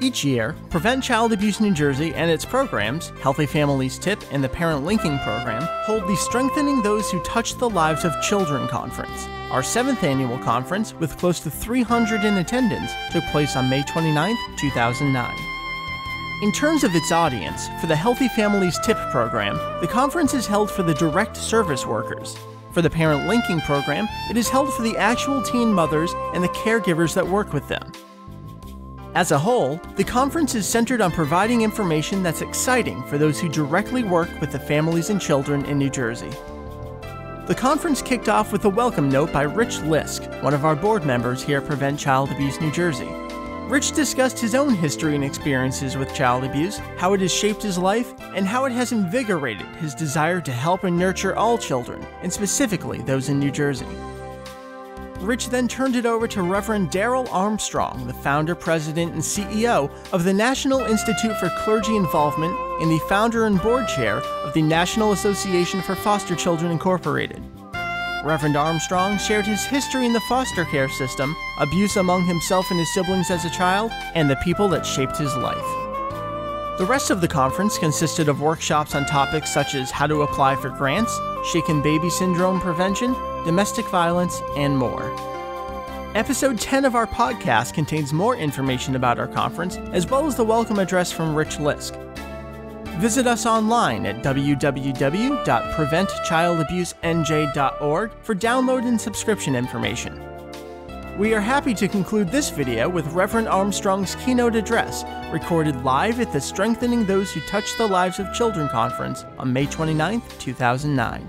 Each year, Prevent Child Abuse New Jersey and its programs, Healthy Families TIP and the Parent Linking Program, hold the Strengthening Those Who Touch the Lives of Children Conference. Our 7th annual conference, with close to 300 in attendance, took place on May 29, 2009. In terms of its audience, for the Healthy Families TIP program, the conference is held for the direct service workers. For the Parent Linking Program, it is held for the actual teen mothers and the caregivers that work with them. As a whole, the conference is centered on providing information that's exciting for those who directly work with the families and children in New Jersey. The conference kicked off with a welcome note by Rich Lisk, one of our board members here at Prevent Child Abuse New Jersey. Rich discussed his own history and experiences with child abuse, how it has shaped his life, and how it has invigorated his desire to help and nurture all children, and specifically those in New Jersey. Rich then turned it over to Reverend Darrell Armstrong, the founder, president, and CEO of the National Institute for Clergy Involvement and the founder and board chair of the National Association for Foster Children Incorporated. Reverend Armstrong shared his history in the foster care system, abuse among himself and his siblings as a child, and the people that shaped his life. The rest of the conference consisted of workshops on topics such as how to apply for grants, shaken baby syndrome prevention, domestic violence, and more. Episode 10 of our podcast contains more information about our conference, as well as the welcome address from Rich Lisk. Visit us online at www.preventchildabusennj.org for download and subscription information. We are happy to conclude this video with Reverend Armstrong's keynote address, recorded live at the Strengthening Those Who Touch the Lives of Children conference on May 29, 2009.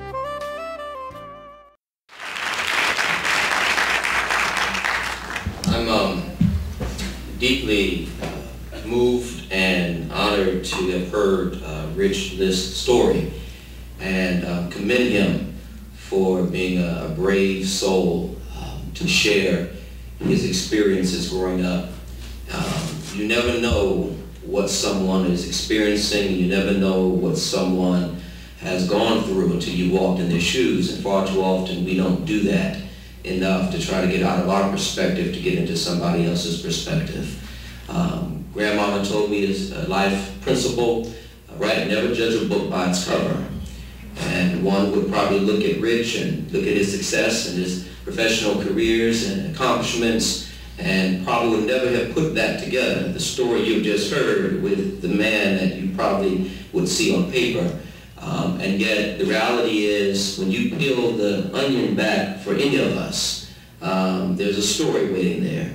I'm deeply moved and honored to have heard Rich Lisk's story and commend him for being a brave soul to share his experiences growing up. You never know what someone is experiencing. You never know what someone has gone through until you walked in their shoes, and far too often we don't do that enough to try to get out of our perspective to get into somebody else's perspective. Grandmama told me this life principle, right? Never judge a book by its cover. And one would probably look at Rich and look at his success and his professional careers and accomplishments and probably would never have put that together, the story you've just heard, with the man that you probably would see on paper. And yet the reality is, when you peel the onion back for any of us, there's a story waiting there.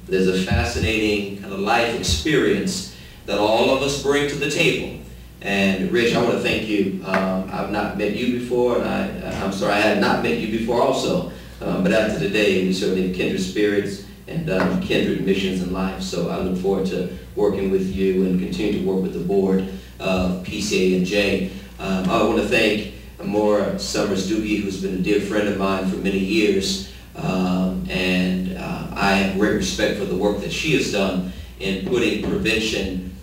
There's a fascinating kind of life experience that all of us bring to the table. And Rich, I want to thank you. I've not met you before, and I'm sorry I had not met you before also. But after today, we certainly have kindred spirits and kindred missions in life. So I look forward to working with you and continue to work with the board of PCA&J. I want to thank Maura Summers-Doogie, who's been a dear friend of mine for many years. And I have great respect for the work that she has done in putting prevention,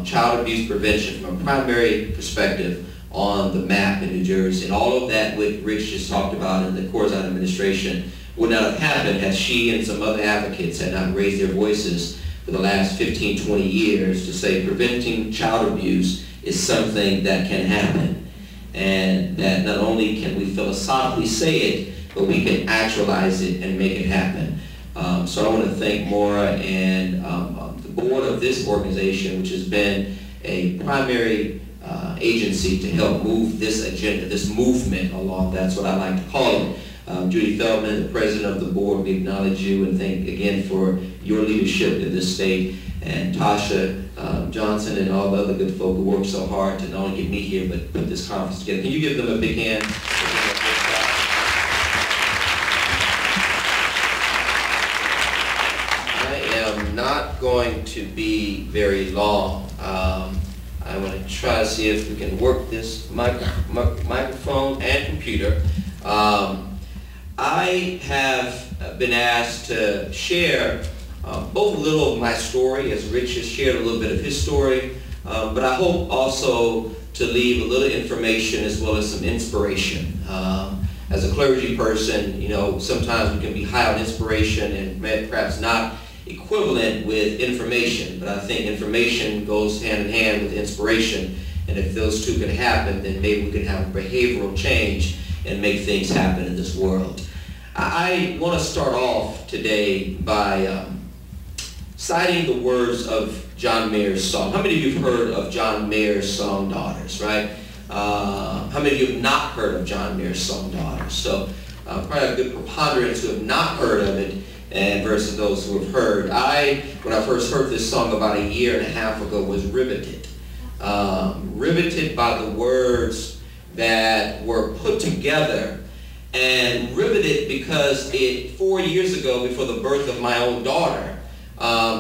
child abuse prevention from a primary perspective on the map in New Jersey. And all of that what Rich just talked about in the Corzine administration would not have happened had she and some other advocates had not raised their voices for the last 15, 20 years to say preventing child abuse is something that can happen. And that not only can we philosophically say it, but we can actualize it and make it happen. So I want to thank Maura and the board of this organization, which has been a primary agency to help move this agenda, this movement along. That's what I like to call it. Judy Feldman, the president of the board, we acknowledge you and thank again for your leadership in this state. And Tasha Johnson and all the other good folk who worked so hard to not only get me here, but put this conference together. Can you give them a big hand? Not going to be very long. I want to try to see if we can work this microphone and computer. I have been asked to share both a little of my story, as Rich has shared a little bit of his story, but I hope also to leave a little information as well as some inspiration. As a clergy person, you know, sometimes we can be high on inspiration and perhaps not equivalent with information, but I think information goes hand in hand with inspiration. And if those two can happen, then maybe we can have behavioral change and make things happen in this world. I want to start off today by citing the words of John Mayer's song. How many of you have heard of John Mayer's song, Daughters, right? How many of you have not heard of John Mayer's song, Daughters? So probably a good preponderance who have not heard of it, and versus those who have heard. When I first heard this song about a year and a half ago, was riveted. Riveted by the words that were put together, and riveted because 4 years ago, before the birth of my own daughter,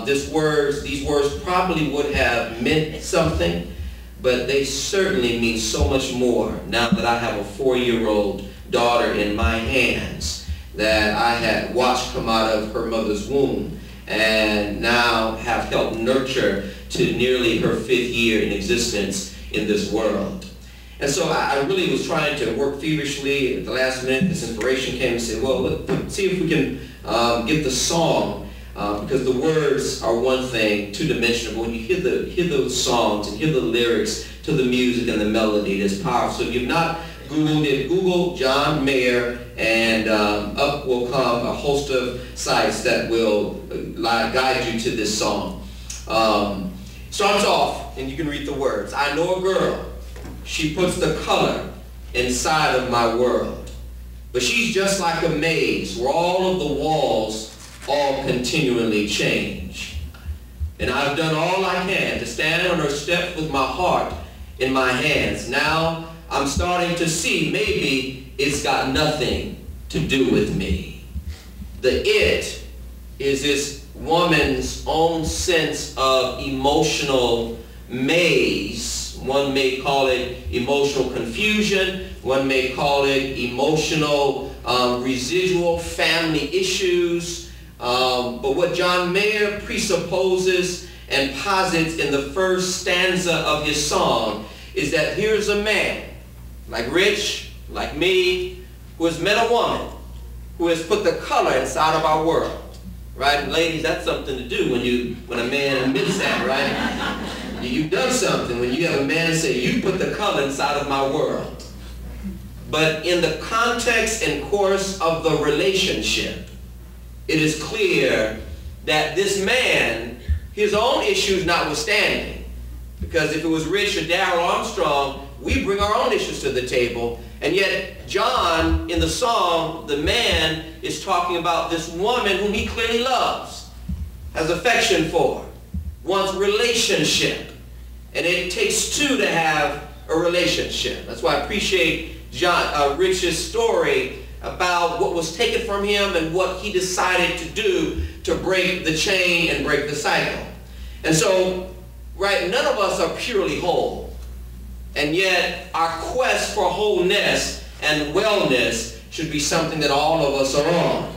these words probably would have meant something, but they certainly mean so much more now that I have a 4-year-old daughter in my hands that I had watched come out of her mother's womb and now have helped nurture to nearly her 5th year in existence in this world. And so I really was trying to work feverishly. At the last minute, this inspiration came and said, well, let's see if we can get the song, because the words are one thing, two-dimensional, but when you hear those songs and hear the lyrics to the music and the melody, it is powerful. So if you've not Googled it, Google John Mayer, and up will come a host of sites that will guide you to this song. Starts off, and you can read the words. I know a girl. She puts the color inside of my world. But she's just like a maze where all of the walls all continually change. And I've done all I can to stand on her steps with my heart in my hands. Now I'm starting to see maybe it's got nothing to do with me. The it is this woman's own sense of emotional maze. One may call it emotional confusion. One may call it emotional residual family issues. But what John Mayer presupposes and posits in the first stanza of his song is that here's a man like Rich, like me, who has met a woman who has put the color inside of our world. Right? And ladies, that's something to do when a man admits that, right? You've done something when you have a man say, you put the color inside of my world. But in the context and course of the relationship, it is clear that this man, his own issues notwithstanding, because if it was Rich or Darrell Armstrong, we bring our own issues to the table, and yet John, in the song, the man is talking about this woman whom he clearly loves, has affection for, wants relationship, and it takes two to have a relationship. That's why I appreciate Rich's story about what was taken from him and what he decided to do to break the chain and break the cycle. And so, right, none of us are purely whole. And yet, our quest for wholeness and wellness should be something that all of us are on.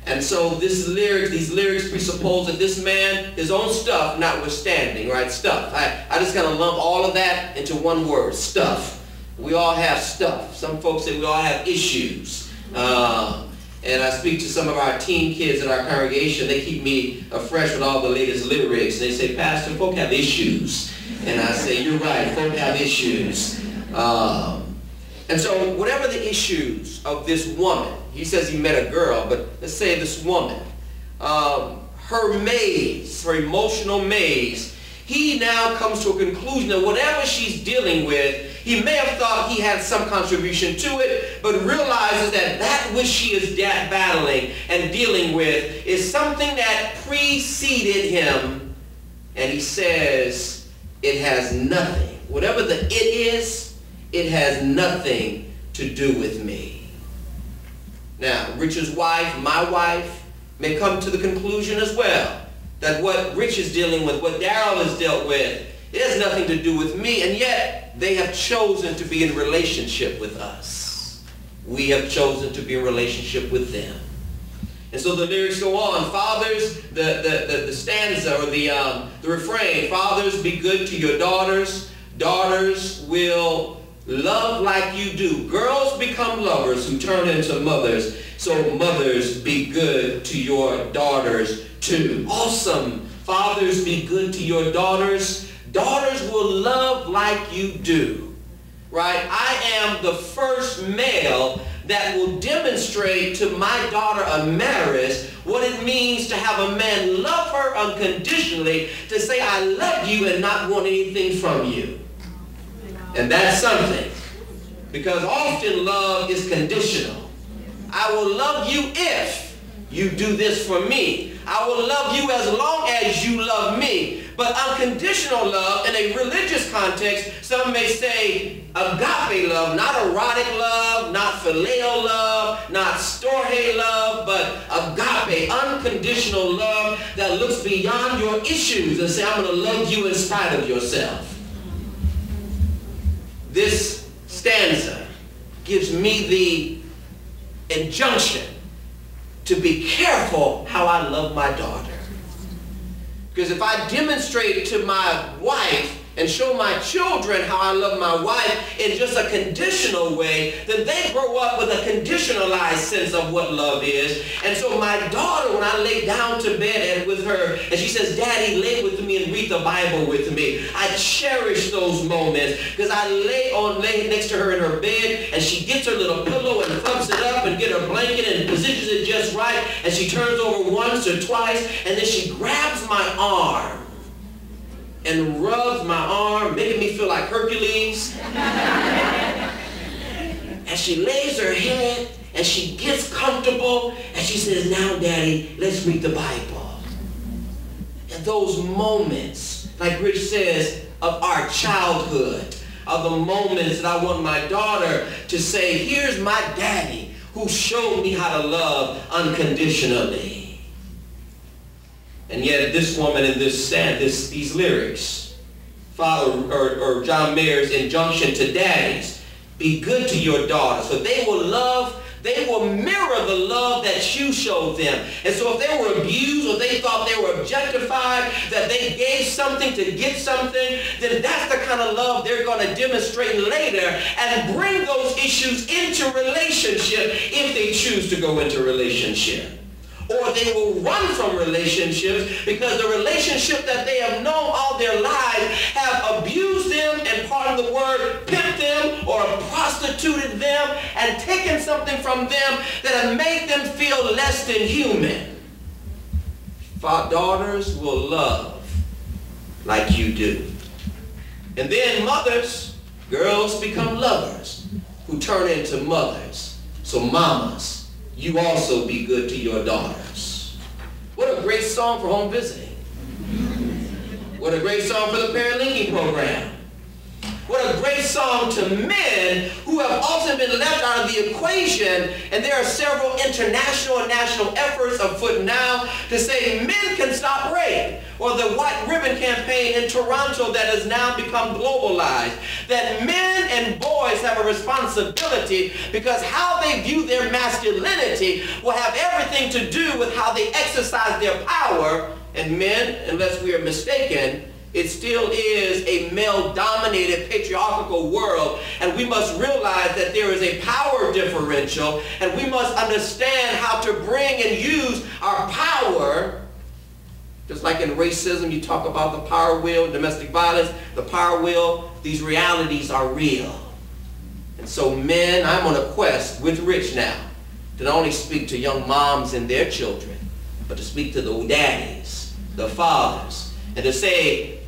And so these lyrics presuppose that this man, his own stuff notwithstanding, right? Stuff. I just kind of lump all of that into one word, stuff. We all have stuff. Some folks say we all have issues. And I speak to some of our teen kids in our congregation. They keep me afresh with all the latest lyrics. They say, Pastor, folk have issues. And I say, you're right, folk have issues. And so whatever the issues of this woman, he says he met a girl, but let's say this woman, her maze, her emotional maze, he now comes to a conclusion that whatever she's dealing with, he may have thought he had some contribution to it, but realizes that that which she is battling and dealing with is something that preceded him, and he says, it has nothing. Whatever the it is, it has nothing to do with me. Now, Rich's wife, my wife, may come to the conclusion as well that what Rich is dealing with, what Darrell has dealt with, it has nothing to do with me, and yet they have chosen to be in relationship with us. We have chosen to be in relationship with them. And so the lyrics go on. Fathers, the stanza or the refrain, fathers, be good to your daughters. Daughters will love like you do. Girls become lovers who turn into mothers. So mothers, be good good to your daughters too. Awesome. Fathers, be good to your daughters. Daughters will love like you do. Right? I am the first male that will demonstrate to my daughter Amaris what it means to have a man love her unconditionally, to say I love you and not want anything from you. And that's something. Because often love is conditional. I will love you if you do this for me. I will love you as long as you love me. But unconditional love, in a religious context, some may say agape love, not erotic love, not phileo love, not storge love, but agape, unconditional love that looks beyond your issues and say, I'm going to love you in spite of yourself. This stanza gives me the injunction to be careful how I love my daughter. Because if I demonstrate to my wife and show my children how I love my wife in just a conditional way, then they grow up with a conditionalized sense of what love is. And so my daughter, when I lay down to bed with her, and she says, Daddy, lay with me and read the Bible with me, I cherish those moments because I lay next to her in her bed, and she gets her little pillow and thumps it up and get her blanket and positions it just right, and she turns over once or twice, and then she grabs my arm and rubs my arm, making me feel like Hercules. And she lays her head, and she gets comfortable, and she says, now, Daddy, let's read the Bible. And those moments, like Rich says, of our childhood, are the moments that I want my daughter to say, here's my daddy who showed me how to love unconditionally. And yet this woman in these lyrics follow John Mayer's injunction to daddies, be good to your daughters, so they will mirror the love that you showed them. And so if they were abused or they thought they were objectified, that they gave something to get something, then that's the kind of love they're going to demonstrate later and bring those issues into relationship if they choose to go into relationship. Or they will run from relationships because the relationship that they have known all their lives have abused them and, pardon the word, pimped them or prostituted them and taken something from them that have made them feel less than human. Daughters will love like you do. And then mothers, girls become lovers who turn into mothers. So mamas, you also be good to your daughters. What a great song for home visiting. What a great song for the parent linking program. What a great song to men who have often been left out of the equation, and there are several international and national efforts afoot now to say men can stop rape, or the White Ribbon Campaign in Toronto that has now become globalized, that men and boys have a responsibility because how they view their masculinity will have everything to do with how they exercise their power, and men, unless we are mistaken, it still is a male-dominated patriarchal world, and we must realize that there is a power differential, and we must understand how to bring and use our power. Just like in racism, you talk about the power wheel, domestic violence, the power wheel, these realities are real. And so men, I'm on a quest with Rich now to not only speak to young moms and their children, but to speak to the daddies, the fathers, and to say,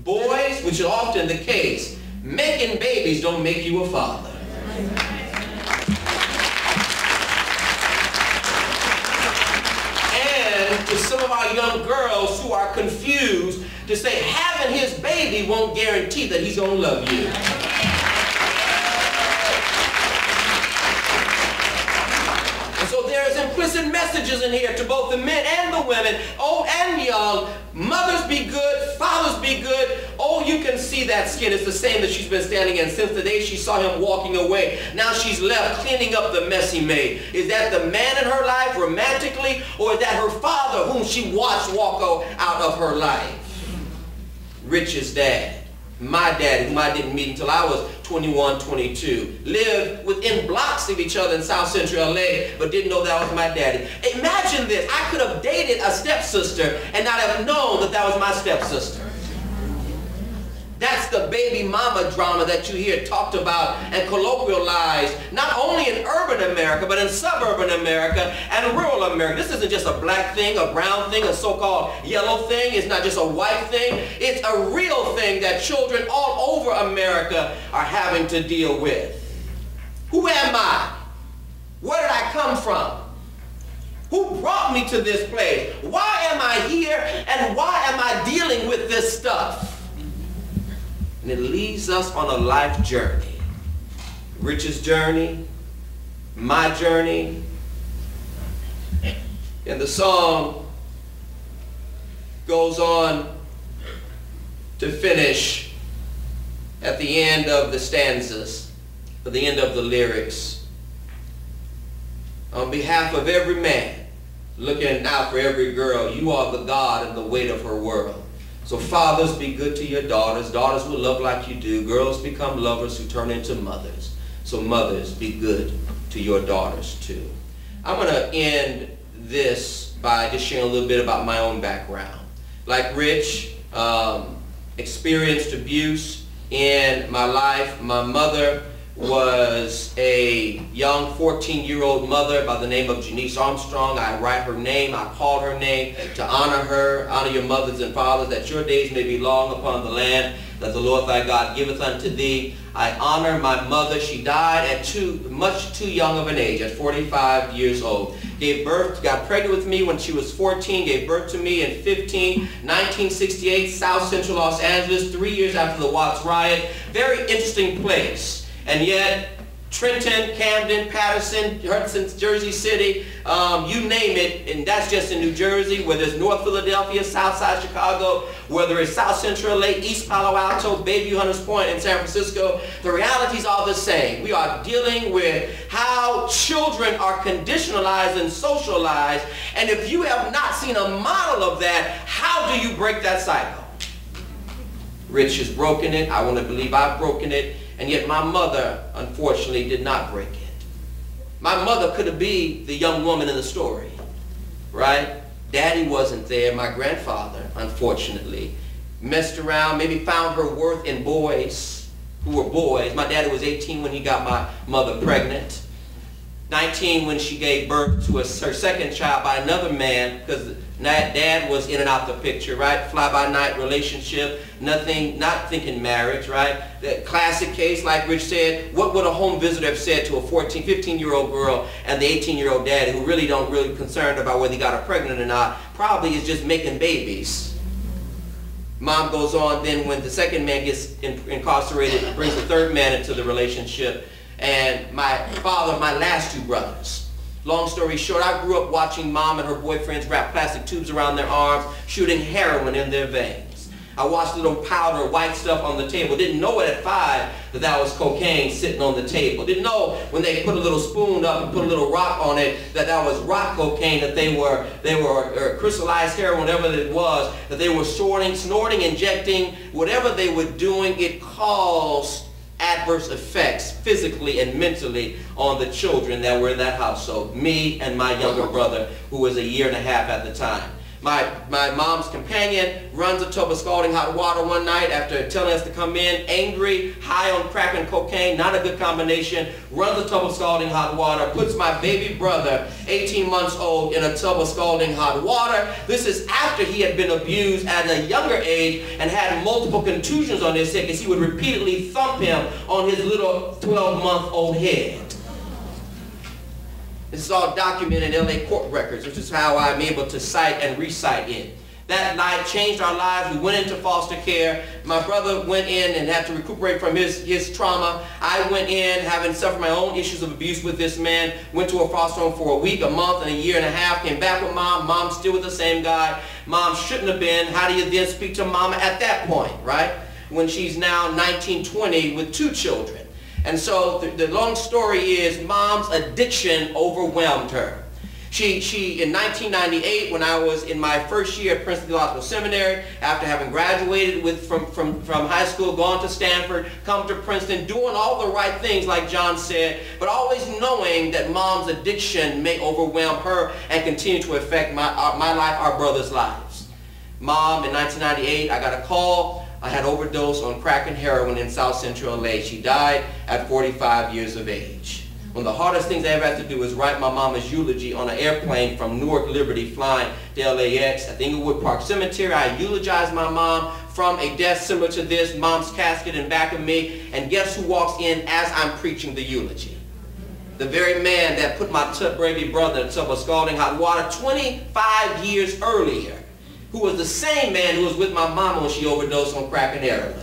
boys, which is often the case, making babies don't make you a father. And to some of our young girls who are confused, to say having his baby won't guarantee that he's going to love you. And so there's implicit messages in here to both the men and the women, old and young. Mothers be good, fathers be good. Oh, you can see that skin is the same that she's been standing in since the day she saw him walking away. Now she's left cleaning up the mess he made. Is that the man in her life romantically, or is that her father whom she watched walk out of her life? Rich's dad my daddy, whom I didn't meet until I was 21, 22, lived within blocks of each other in South Central LA, but didn't know that was my daddy. Imagine this. I could have dated a stepsister and not have known that that was my stepsister. That's the baby mama drama that you hear talked about and colloquialized, not only in urban America, but in suburban America and rural America. This isn't just a black thing, a brown thing, a so-called yellow thing. It's not just a white thing. It's a real thing that children all over America are having to deal with. Who am I? Where did I come from? Who brought me to this place? Why am I here, and why am I dealing with this stuff? And it leads us on a life journey. Rich's journey, my journey. And the song goes on to finish at the end of the stanzas, at the end of the lyrics. On behalf of every man, looking out for every girl, you are the God and the weight of her world. So fathers, be good to your daughters. Daughters will love like you do. Girls become lovers who turn into mothers. So mothers, be good to your daughters too. I'm going to end this by just sharing a little bit about my own background. Like Rich, experienced abuse in my life. My mother was a young 14-year-old mother by the name of Reverend Armstrong. I write her name, I call her name to honor her, honor your mothers and fathers, that your days may be long upon the land that the Lord thy God giveth unto thee. I honor my mother. She died at much too young of an age, at 45 years old. Gave birth, got pregnant with me when she was 14, gave birth to me in 1968, South Central Los Angeles, 3 years after the Watts riot. Very interesting place. And yet, Trenton, Camden, Patterson, Hudson, Jersey City, you name it, and that's just in New Jersey, whether it's North Philadelphia, South Side Chicago, whether it's South Central LA, East Palo Alto, Bayview, Hunters Point, and San Francisco, the realities are the same. We are dealing with how children are conditionalized and socialized, and if you have not seen a model of that, how do you break that cycle? Rich has broken it. I want to believe I've broken it. And yet my mother, unfortunately, did not break it. My mother could have been the young woman in the story, right? Daddy wasn't there. My grandfather, unfortunately, messed around, maybe found her worth in boys who were boys. My daddy was 18 when he got my mother pregnant. 19 when she gave birth to her second child by another man, because dad was in and out the picture, right? Fly-by-night relationship, nothing, not thinking marriage, right? The classic case, like Rich said, what would a home visitor have said to a 14, 15-year-old girl and the 18-year-old daddy who really don't really concerned about whether he got her pregnant or not? Probably is just making babies. Mom goes on then when the second man gets incarcerated, brings the third man into the relationship. And my father, my last two brothers. Long story short, I grew up watching mom and her boyfriends wrap plastic tubes around their arms, shooting heroin in their veins. I watched little powder, white stuff on the table. Didn't know it at 5 that was cocaine sitting on the table. Didn't know when they put a little spoon up and put a little rock on it that was rock cocaine, that they were crystallized heroin, whatever it was, that they were snorting, injecting, whatever they were doing. It caused adverse effects physically and mentally on the children that were in that household. Me and my younger brother, who was a year and a half at the time. My mom's companion runs a tub of scalding hot water one night after telling us to come in, angry, high on crack and cocaine, not a good combination, runs a tub of scalding hot water, puts my baby brother, 18 months old, in a tub of scalding hot water. This is after he had been abused at a younger age and had multiple contusions on his head because he would repeatedly thump him on his little 12-month-old head. This is all documented in LA court records, which is how I'm able to cite and recite it. That night changed our lives. We went into foster care. My brother went in and had to recuperate from his trauma. I went in, having suffered my own issues of abuse with this man, went to a foster home for a week, a month, and a year and a half, came back with mom. Mom still with the same guy. Mom shouldn't have been. How do you then speak to mama at that point, right? When she's now 19, 20 with 2 children. And so the long story is mom's addiction overwhelmed her. She in 1998, when I was in my first year at Princeton Theological Seminary, after having graduated from high school, gone to Stanford, come to Princeton, doing all the right things like John said, but always knowing that mom's addiction may overwhelm her and continue to affect my life, our brothers' lives. Mom, in 1998, I got a call. I had overdosed on crack and heroin in South Central LA. She died at 45 years of age. One of the hardest things I ever had to do was write my mama's eulogy on an airplane from Newark Liberty flying to LAX at the Inglewood Park Cemetery. I eulogized my mom from a death similar to this, mom's casket in back of me, and guess who walks in as I'm preaching the eulogy? The very man that put my baby brother in a tub of scalding hot water 25 years earlier, who was the same man who was with my mama when she overdosed on crack and heroin.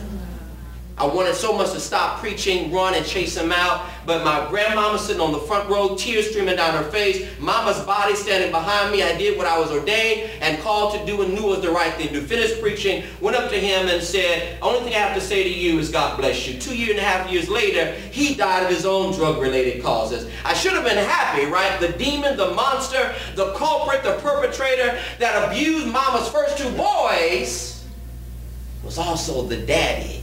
I wanted so much to stop preaching, run, and chase him out, but my grandmama sitting on the front row, tears streaming down her face, mama's body standing behind me. I did what I was ordained and called to do and knew was the right thing to do. Finished preaching, went up to him and said, only thing I have to say to you is God bless you. 2.5 years later, he died of his own drug-related causes. I should have been happy, right? The demon, the monster, the culprit, the perpetrator that abused mama's first 2 boys was also the daddy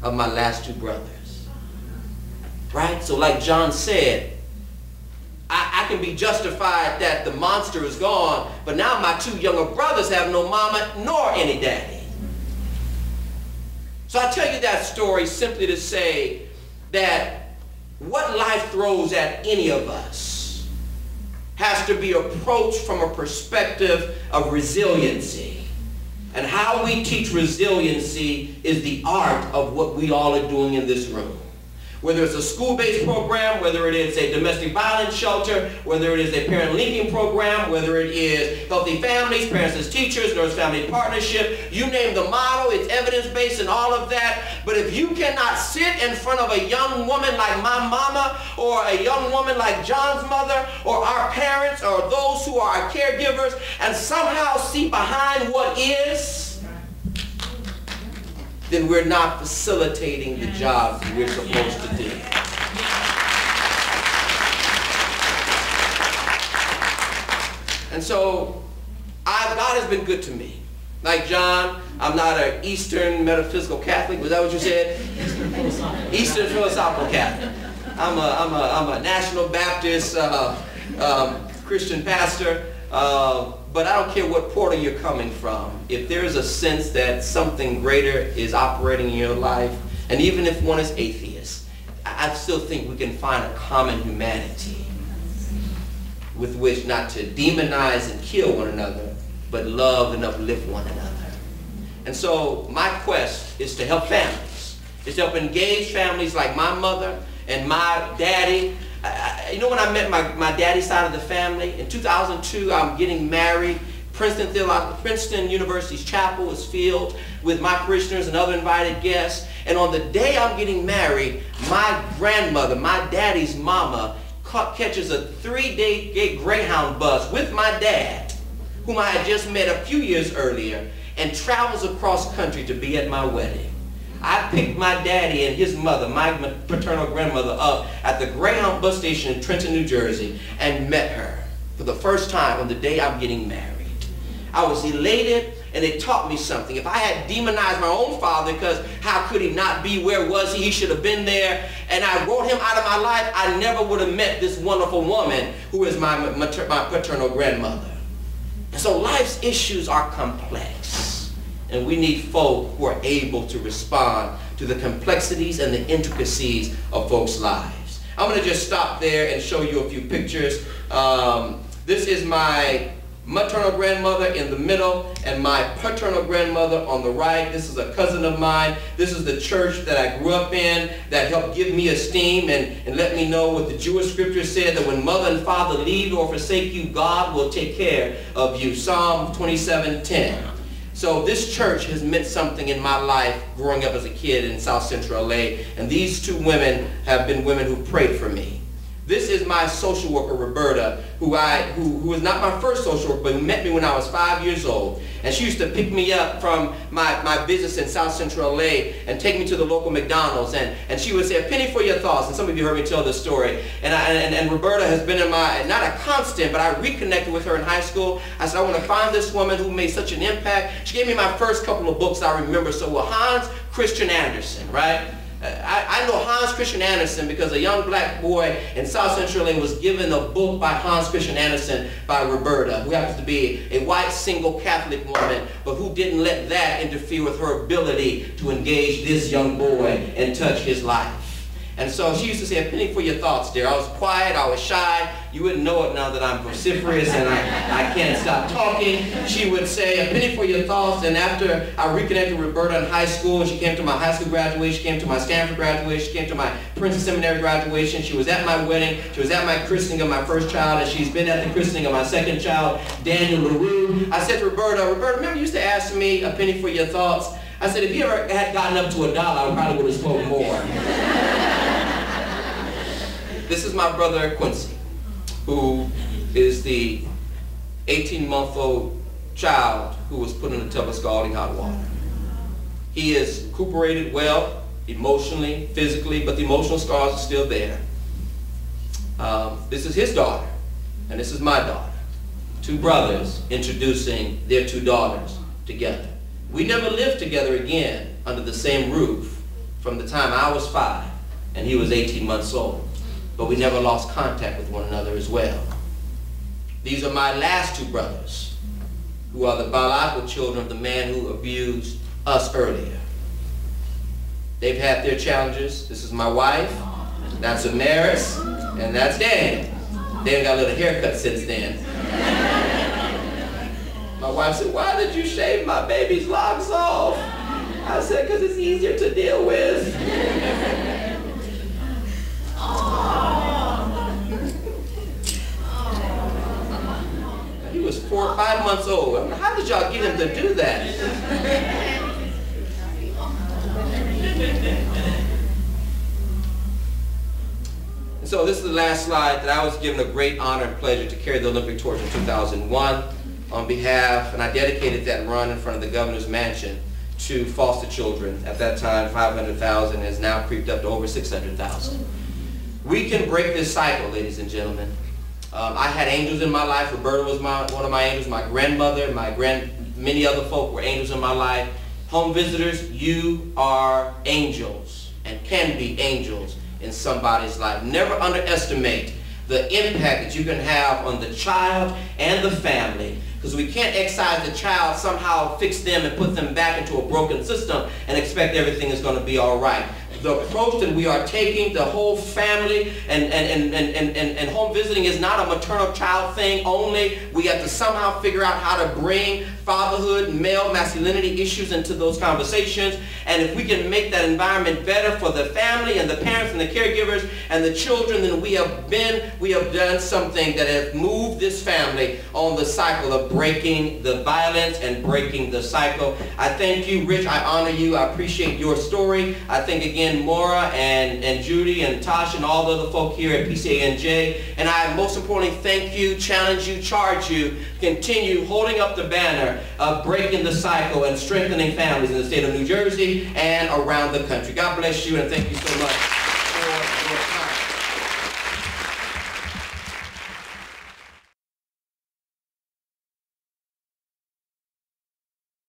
of my last 2 brothers, right? So like John said, I can be justified that the monster is gone, but now my 2 younger brothers have no mama nor any daddy. So I tell you that story simply to say that what life throws at any of us has to be approached from a perspective of resiliency. And how we teach resiliency is the art of what we all are doing in this room. Whether it's a school-based program, whether it is a domestic violence shelter, whether it is a parent linking program, whether it is healthy families, parents as teachers, nurse-family partnership, you name the model, it's evidence-based and all of that. But if you cannot sit in front of a young woman like my mama or a young woman like John's mother or our parents or those who are our caregivers and somehow see behind what is, then we're not facilitating the job we're supposed to do. And so, God has been good to me. Like John, I'm not an Eastern metaphysical Catholic. Was that what you said? Eastern philosophical Catholic. I'm a National Baptist Christian pastor. But I don't care what portal you're coming from. If there's a sense that something greater is operating in your life, and even if one is atheist, I still think we can find a common humanity with which not to demonize and kill one another, but love and uplift one another. And so my quest is to help families. It's to help engage families like my mother and my daddy. You know, when I met my daddy's side of the family, in 2002, I'm getting married. Princeton University's chapel was filled with my parishioners and other invited guests. And on the day I'm getting married, my grandmother, my daddy's mama, catches a 3-day Greyhound bus with my dad, whom I had just met a few years earlier, and travels across country to be at my wedding. I picked my daddy and his mother, my paternal grandmother, up at the Greyhound bus station in Trenton, New Jersey, and met her for the first time on the day I'm getting married. I was elated, and it taught me something. If I had demonized my own father because how could he not be, where was he, he should have been there, and I wrote him out of my life, I never would have met this wonderful woman who is my paternal grandmother. And so life's issues are complex. And we need folk who are able to respond to the complexities and the intricacies of folks' lives. I'm going to just stop there and show you a few pictures. This is my maternal grandmother in the middle and my paternal grandmother on the right. This is a cousin of mine. This is the church that I grew up in that helped give me esteem and let me know what the Jewish scripture said, that when mother and father leave or forsake you, God will take care of you. Psalm 27:10. So this church has meant something in my life growing up as a kid in South Central LA, and these 2 women have been women who prayed for me. This is my social worker, Roberta, who was not my first social worker, but who met me when I was 5 years old. And she used to pick me up from my business in South Central LA and take me to the local McDonald's. And she would say, "A penny for your thoughts." And some of you heard me tell this story. And Roberta has been in my, not a constant, but I reconnected with her in high school. I said, I want to find this woman who made such an impact. She gave me my first couple of books I remember so well. Hans Christian Andersen, right? I know Hans Christian Andersen because a young black boy in South Central LA was given a book by Hans Christian Andersen by Roberta, who happens to be a white single Catholic woman, but who didn't let that interfere with her ability to engage this young boy and touch his life. And so she used to say, "A penny for your thoughts, dear." I was quiet, I was shy. You wouldn't know it now that I'm vociferous and I can't stop talking. She would say, "A penny for your thoughts." And after I reconnected with Roberta in high school, she came to my high school graduation, she came to my Stanford graduation, she came to my Princeton Seminary graduation, she was at my wedding, she was at my christening of my first child, and she's been at the christening of my second child, Daniel LaRue. I said to Roberta, remember you used to ask me a penny for your thoughts? I said, if you ever had gotten up to $1, I probably would have spoken more. This is my brother Quincy, who is the 18-month-old child who was put in a tub of scalding hot water. He is recuperated well, emotionally, physically, but the emotional scars are still there. This is his daughter, and this is my daughter. Two brothers introducing their two daughters together. We never lived together again under the same roof from the time I was 5 and he was 18 months old. But we never lost contact with one another as well. These are my last two brothers, who are the biological children of the man who abused us earlier. They've had their challenges. This is my wife, that's Amaris, and that's Dan. Dan got a little haircut since then. My wife said, "Why did you shave my baby's locks off?" I said, "Because it's easier to deal with." He was 4 or 5 months old. I mean, how did y'all get him to do that? And so this is the last slide that I was given a great honor and pleasure to carry the Olympic torch in 2001 on behalf, and I dedicated that run in front of the governor's mansion to foster children. At that time, 500,000 has now creeped up to over 600,000. We can break this cycle, ladies and gentlemen. I had angels in my life. Roberta was one of my angels. My grandmother, many other folk were angels in my life. Home visitors, you are angels and can be angels in somebody's life. Never underestimate the impact that you can have on the child and the family, because we can't excise the child, somehow fix them and put them back into a broken system and expect everything is going to be all right. The approach that we are taking, the whole family and home visiting is not a maternal child thing only. We have to somehow figure out how to bring fatherhood, male masculinity issues into those conversations. And if we can make that environment better for the family and the parents and the caregivers and the children, then we have done something that has moved this family on the cycle of breaking the violence and breaking the cycle. I thank you, Rich. I honor you. I appreciate your story. I think again Maura and Judy and Tasha and all the other folk here at PCANJ. And I most importantly thank you, challenge you, charge you, continue holding up the banner of breaking the cycle and strengthening families in the state of New Jersey and around the country. God bless you and thank you so much for your time.